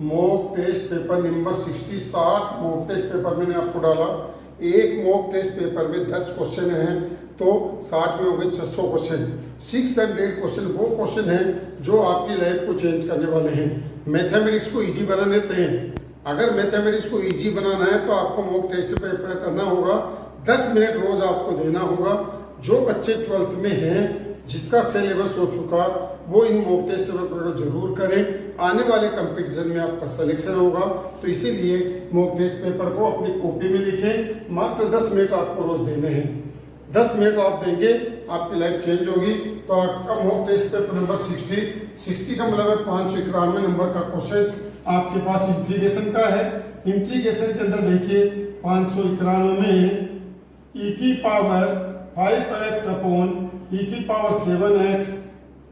Mock test paper number 60 mock test paper मैंने आपको डाला। एक मॉक टेस्ट पेपर में 10 क्वेश्चन हैं, तो 60 में हो गए 600 क्वेश्चन। 600 क्वेश्चन वो क्वेश्चन हैं जो आपकी लाइफ को चेंज करने वाले हैं। मैथमेटिक्स को इजी बना लेते हैं। अगर मैथमेटिक्स को इजी बनाना है तो आपको मॉक टेस्ट पेपर करना होगा। 10 मिनट रोज आपको देना होगा। जो बच्चे 12th में हैं, जिसका सिलेबस हो चुका, वो इन मॉक टेस्ट पेपर को जरूर करें। आने वाले कंपटीशन में आपका सिलेक्शन होगा, तो इसीलिए मॉक टेस्ट पेपर को अपनी कॉपी में लिखें। मात्र 10 मिनट आपको रोज देने हैं। 10 मिनट आप देंगे, आपकी लाइफ चेंज होगी। तो आपका मॉक टेस्ट पेपर नंबर 60 का मतलब है 591 नंबर का क्वेश्चन आपके पास इंटीग्रेशन का है। इंटीग्रेशन के अंदर देखिए 591 में e की पावर 5x अपॉन e की power 7x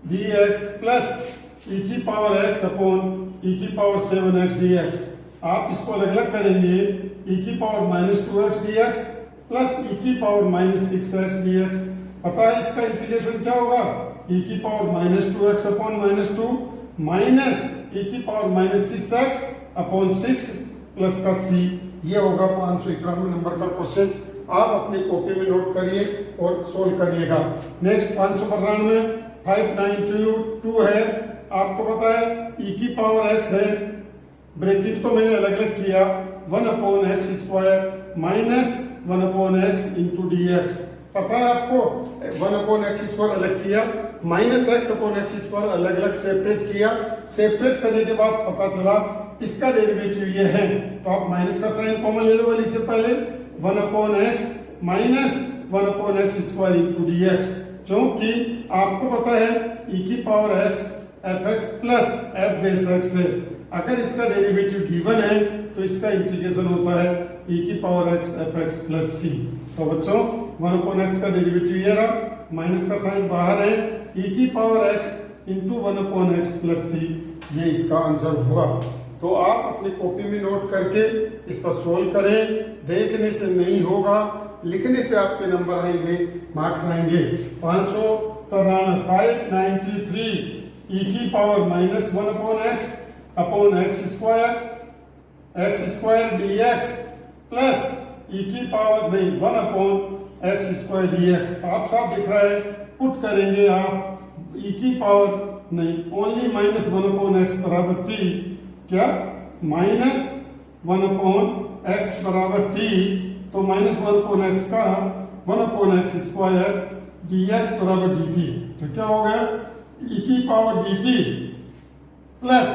dx plus e की पावर x अपॉन e की पावर 7x dx। आप इसको अलग अलग करेंगे, e की power -2x dx plus e की पावर -6x dx। पता है इसका इंटीग्रेशन क्या होगा? e की power -2x upon -2 minus e की पावर -6x अपॉन 6 प्लस का c। ये होगा 591 नंबर का क्वेश्चन। आप अपनी कॉपी में नोट करिए और सोल्व करिएगा। नेक्स्ट 592 592 है। आपको पता है e की पावर x है, ब्रैकेट को मैंने अलग अलग किया, 1/x² minus 1/x into dx। पता है आपको 1/x² अलग किया, -x/x² अलग अलग सेपरेट किया। सेपरेट करने के बाद पता चला इसका डेरिवेटिव ये है, तो आप माइनस का साइन कॉमन ले लो वाली से पहले, 1/x minus 1/x² into dx। क्योंकि आपको पता है e की power x fx plus f base x है। अगर इसका डेरिवेटिव गिवन है तो इसका इंटीग्रेशन होता है e की power x fx plus c। तो बच्चों 1/x का डेरिवेटिव ये रहा, माइनस का साइन बाहर है, e की power x into 1/x plus c, ये इसका आंसर होगा। तो आप अपनी कॉपी में नोट करके इसका सोल्व करें। देखने से नहीं होगा, लिखने से आपके नंबर आएंगे, मार्क्स आएंगे। 593 e की power -1/x upon x² dx plus e की पावर नहीं 1/x² dx। साफ साफ दिख रहा है, पुट करेंगे आप e की पावर नहीं, ओनली -1/x बराबर t, क्या -1/x बराबर t, तो -1/x का 1/x² dx बराबर dt। तो क्या हो गया e की पावर dt प्लस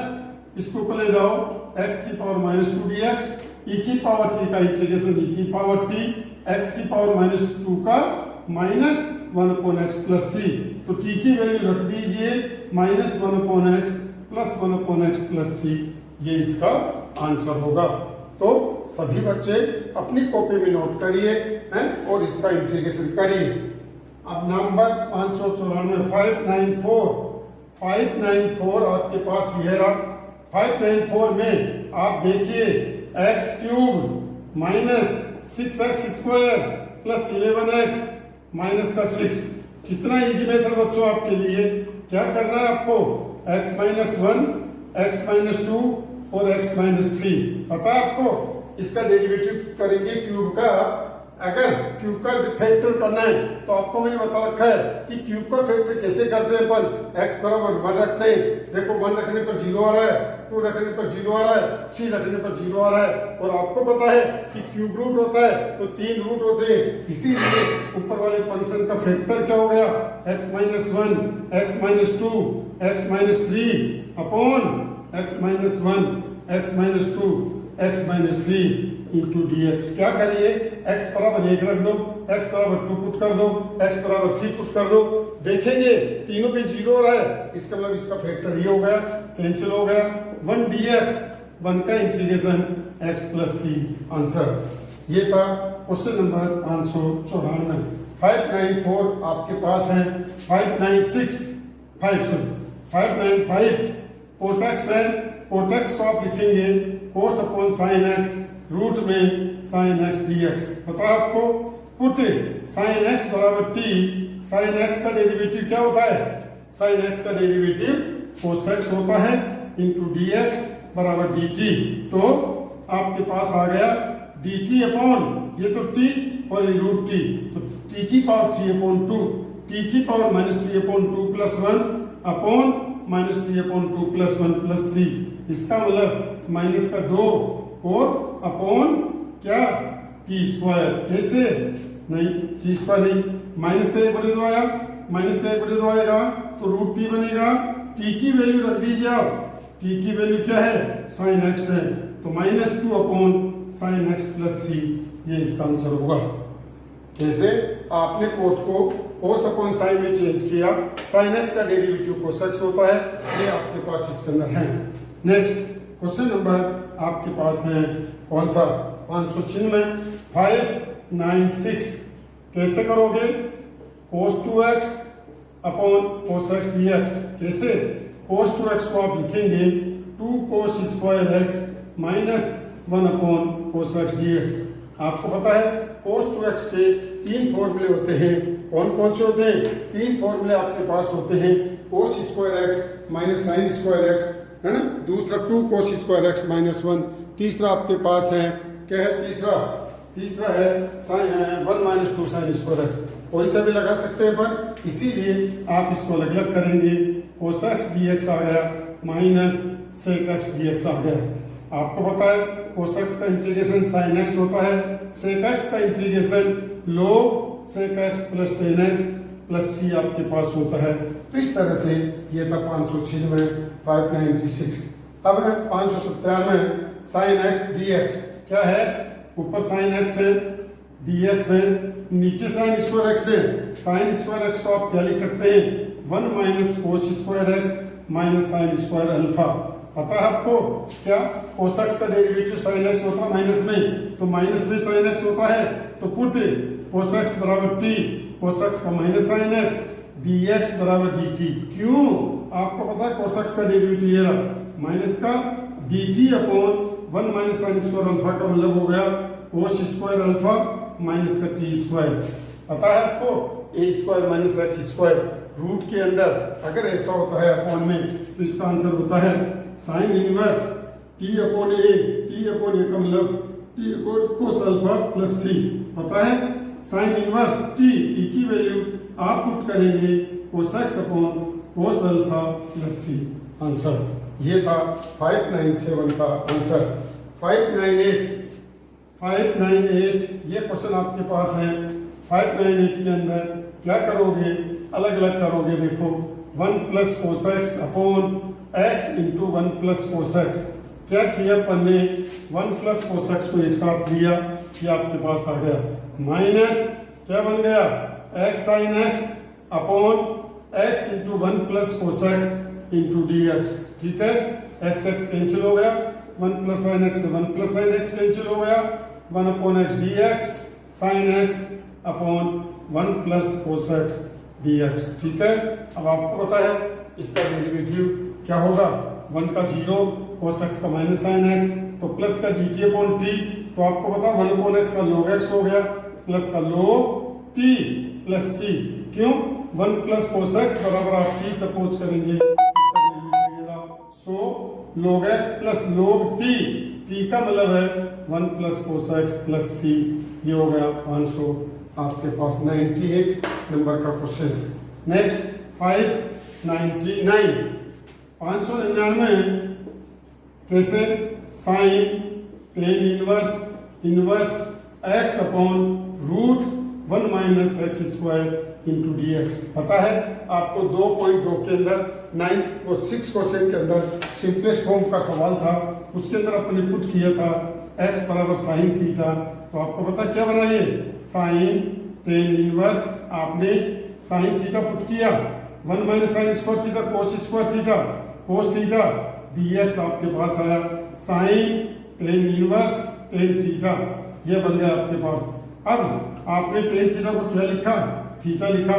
इसको ऊपर ले जाओ x की पावर -2 dx, e की पावर t का इंटीग्रेशन e की पावर t, x की पावर -2 का -1/x प्लस c। तो t की वैल्यू रख दीजिए -1/x plus 1/x plus c, ये इसका आंसर होगा। तो सभी बच्चे अपनी कॉपी में नोट करिए हैं और इसका इंटीग्रेशन करिए। अब नंबर 594 594 आपके पास ये रहा। 594 में आप देखिए x³ minus 6x² plus 11x minus का 6। कितना इजी मेथड बच्चों आपके लिए। क्या करना है आपको, x-1 x-2 और x-3 पता है आपको। इसका डेरिवेटिव करेंगे क्यूब का। अगर क्यूब का फैक्टर करना है तो आपको मैंने बता रखा है कि क्यूब का फैक्टर कैसे करते हैं। अपन x बराबर 1 रखते हैं, देखो 1 रखने पर 0 आ रहा है, 2 रखने पर 0 आ रहा है, 3 रखने पर 0 आ रहा है। और आपको पता है कि क्यूब रूट होता है तो 3 रूट होते हैं, इसीलिए ऊपर वाले फंक्शन का फैक्टर क्या हो गया, x-1 x-2 x-3 upon x-1 x-2 x-3 into dx। क्या करिए, x बराबर 1 रख दो, x बराबर 2 पुट कर दो, x बराबर 3 पुट कर दो। देखेंगे तीनों पे 0 हो रहा है, इसका मतलब इसका फैक्टर ये हो गया, कैंसिल हो गया। 1 dx, 1 का integration x plus c, answer ये था क्वेश्चन नंबर 594। 594 आपके पास है। 595 कोटेक्स है। कोटेक्स को आप लिखेंगे cos upon sine x, root में साइन x dx। पता है आपको, पुट साइन x बराबर t, साइन x का डेरिवेटिव क्या होता है, साइन x का डेरिवेटिव cos x होता है इंटू dx बराबर डी टी। तो आपके पास आ गया डी टी अपॉन ये तो टी और ये रूट टी, तो टी की पावर 3/2 टी की power -3/2 plus 1 upon -3/2 plus 1 plus c. इसका मतलब माइनस का 2 और अपॉन क्या टी स्क्वायर। कैसे नहीं, टी स्क्वायर नहीं, माइनस का 1/2 आया, माइनस का 1/2 आएगा तो रूट टी बनेगा। टी की वैल्यू रख दीजिए आप, टी की वैल्यू क्या है साइन एक्स है, तो -2 अपॉन साइन एक्स प्लस सी, ये इसका आंसर होगा। जैसे आपने कोट को कोस अपॉन साइन में चेंज किया, साइन एक्स का डेरिवेटिव कोस एक्स होता है, ये आपके पास इसके अंदर है। नेक्स्ट क्वेश्चन नंबर आपके पास है कौन सा 596 596। कैसे करोगे, cos 2x upon cos x dx। कैसे, cos 2x को आप लिखेंगे 2 cos square x minus 1 upon cos x dx। आपको पता है cos 2x के 3 फॉर्मूले होते हैं, कौन कौन से होते हैं, 3 फॉर्मूले आपके पास होते हैं, cos square x minus sine square x है ना, दूसरा 2 cos स्क्वायर x माइनस 1, तीसरा आपके पास है क्या है, तीसरा है sine 1 minus 2 sine square x। कोई सा भी लगा सकते हैं, पर इसीलिए आप इसको अलग अलग करेंगे। cos x dx आ गया माइनस sec x dx आ गया। आपको पता है cos x का इंटीग्रेशन sin x होता है, sec x का integration log sec x plus tan x plus c आपके पास होता है। तो इस तरह से ये था 596 596। अब है 597 sin x dx। क्या है, ऊपर sin x है, dx है, नीचे sin स्क्वायर x है। sin स्क्वायर x को आप क्या लिख सकते हैं, 1 minus cos square x minus sin square alpha. पता है आपको क्या, cos x का डेरिवेटिव sin x होता है माइनस में, तो माइनस में sin x होता है, तो पुट cos x बराबर t, cos x का माइनस sin x dx बराबर dt। क्यों, आपको पता है cos x का डेरिवेटिव ये रहा माइनस का dt upon 1 minus sine square alpha का मतलब हो गया cos स्क्वायर अल्फा माइनस का t स्क्वायर। पता है आपको a square minus x square root के अंदर अगर ऐसा होता है अपॉन में, तो इसका आंसर होता है sine inverse t upon a, t upon a का मतलब t upon cos alpha plus c। पता है साइन इनवर्स t की वैल्यू आप पुट करेंगे cos x upon cos alpha plus c। Answer ये था 597 का आंसर। 598 ये क्वेश्चन आपके पास है। 598 के अंदर क्या करोगे, अलग अलग करोगे। देखो 1 plus cos x upon x into 1 plus cos x. क्या किया अपन ने, 1 प्लस कोस एक्स को एक साथ लिया, ये आपके पास आ गया माइनस क्या बन गया x sine x upon x into 1 plus cos x into d x. ठीक है, एक्स एक्स कैंसिल हो गया, 1 प्लस साइन एक्स से 1 प्लस साइन एक्स कैंसिल हो गया, 1 upon x D x sine x upon 1 plus cos x D x. ठीक है, अब आपको पता है इसका डेरिवेटिव क्या होगा, 1 का 0 कोस एक्स का माइनस साइन एक्स, तो प्लस का डी टी अपॉन टी, तो आपको पता 1 अपॉन एक्स का लॉग एक्स हो गया प्लस का log t प्लस c। क्यों, 1 प्लस कोस एक्स बराबर आप t सपोज करेंगे, so log x plus log t, t का मतलब है 1 plus cos x plus c। ये हो गया 500 आपके पास 98 नंबर का क्वेश्चन। नेक्स्ट 599 599 कैसे, sine tan inverse x upon root 1 minus x square into d x. पता है आपको 2.2 के अंदर 9 और 6 क्वेश्चन के अंदर सिंपलेस्ट फॉर्म का सवाल था, उसके अंदर अपने पुट किया था x बराबर साइन थीटा। तो आपको पता क्या बनाइए, साइन टेन इनवर्स, आपने साइन थीटा पुट किया, 1 minus sine square theta cos square theta cos theta d x आपके पास आया, sine tan inverse tan theta, ये बन गया आपके पास। अब आपने टेन थीटा को क्या लिखा, थीटा लिखा,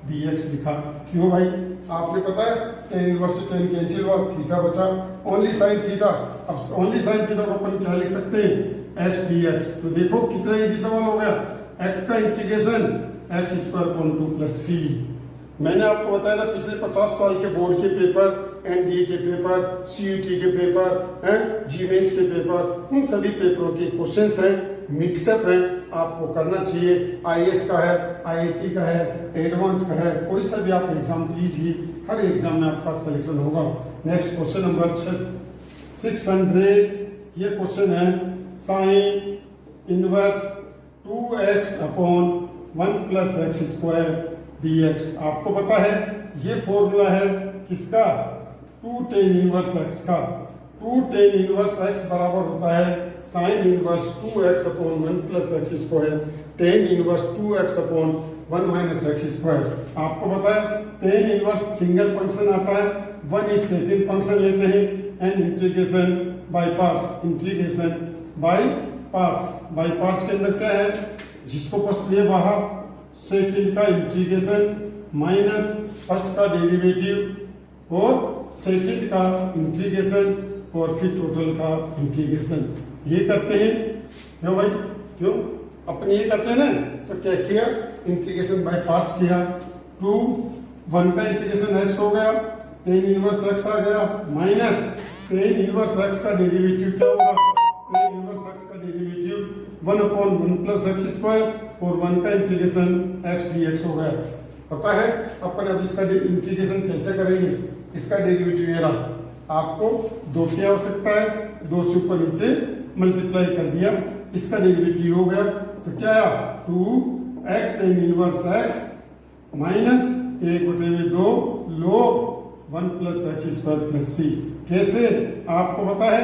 dx लिखा। क्यों भाई, आपने पता है टेन इनवर्स से टेन कैंसिल हुआ, थीटा बचा, ओनली साइन थीटा। अब ओनली साइन थीटा को अपन क्या लिख सकते हैं, x dx। तो देखो कितना इजी सवाल हो गया, x का integration x square upon 2 plus c, मैंने आपको बताया था पिछले 50 साल के बोर्ड के पेपर, एनडीए के पेपर, सीयूटी के पेपर, जी मेंस के पेपर, उन सभी पेपरों के क्वेश्चंस हैं, मिक्सअप है, आपको करना चाहिए। आईएएस का है, आईआईटी का है, एडवांस का है, कोई सा भी आप एग्जाम दीजिए, हर एग्जाम में आपका सिलेक्शन होगा। नेक्स्ट क्वेश्चन नंबर 600, ये क्वेश्चन है sine inverse 2x upon 1 plus x square dx। आपको पता है ये फॉर्मूला है किसका, 2 tan इनवर्स x का। 2 tan इनवर्स x बराबर होता है sine inverse 2x upon 1 plus x square tan inverse 2x upon 1 minus x square. आपको पता है tan इनवर्स सिंगल फंक्शन आता है, 1 इज सेकंड फंक्शन लेते हैं, and integration by parts, integration by parts के अंदर क्या है, जिसको फर्स्ट लिए बाहर, सेकंड का इंटीग्रेशन माइनस फर्स्ट का डेरिवेटिव और सेकंड का इंटीग्रेशन और फिर टोटल का इंटीग्रेशन। ये करते हैं क्यों भाई, क्यों अपने ये करते हैं ना, तो क्या किया, इंटीग्रेशन बाय पार्ट्स किया। 2 1 का इंटीग्रेशन x हो गया, tan इनवर्स x आ गया, माइनस tan इनवर्स x का डेरिवेटिव क्या होगा, tan इनवर्स x का derivative 1 upon 1 plus x square और 1 का इंटीग्रेशन x dx हो गया। पता है अपन अब इसका इंटीग्रेशन कैसे करेंगे, इसका डेरिवेटिव ये रहा, आपको 2 की आवश्यकता है, 2 से ऊपर नीचे मल्टीप्लाई कर दिया, इसका डेरिवेटिव हो गया, तो क्या आया 2x tan inverse x minus 1/2 log 1 plus x square plus c. कैसे, आपको पता है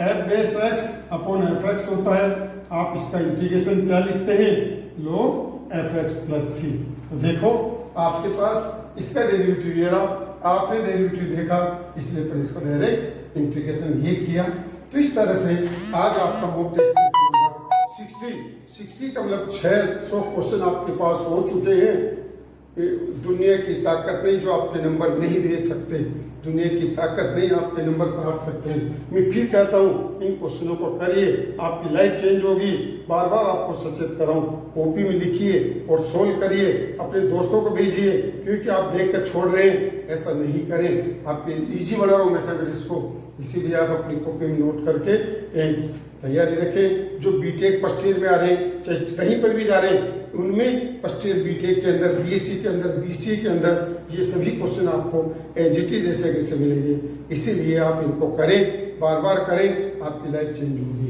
f base x upon f x होता है, आप इसका इंटीग्रेशन क्या लिखते हैं, log f x plus c. तो देखो आपके पास इसका डेरिवेटिव ये रहा, आपने डेरिवेटिव देखा इसलिए पर इसका डायरेक्ट इंटीग्रेशन ये किया। तो इस तरह से आज आपका मॉक टेस्ट 60 का मतलब 600 क्वेश्चन आपके पास हो चुके हैं। दुनिया की ताकत नहीं जो आपके नंबर नहीं दे सकते, दुनिया की ताकत नहीं आपके नंबर काट सकते हैं। मैं फिर कहता हूँ इन क्वेश्चनों को करिए, आपकी लाइफ चेंज होगी। बार बार आपको सचेत कर रहा हूँ, कॉपी में लिखिए और सोल्व करिए, अपने दोस्तों को भेजिए, क्योंकि आप देख कर छोड़ रहे हैं, ऐसा नहीं करें। आपके इजी बना रहा हूँ मैथमेटिक्स को, इसीलिए आप अपनी कॉपी में नोट करके तैयारी रखें। जो बीटेक फर्स्ट ईयर में आ रहे हैं, चाहे कहीं पर भी जा रहे हैं, उनमें फर्स्ट ईयर बीटेक के अंदर, बीएससी के अंदर, बीसीए के अंदर ये सभी क्वेश्चन आपको एज इट इज ऐसे कैसे मिलेंगे। इसीलिए आप इनको करें, बार बार करें, आपकी लाइफ चेंज होगी।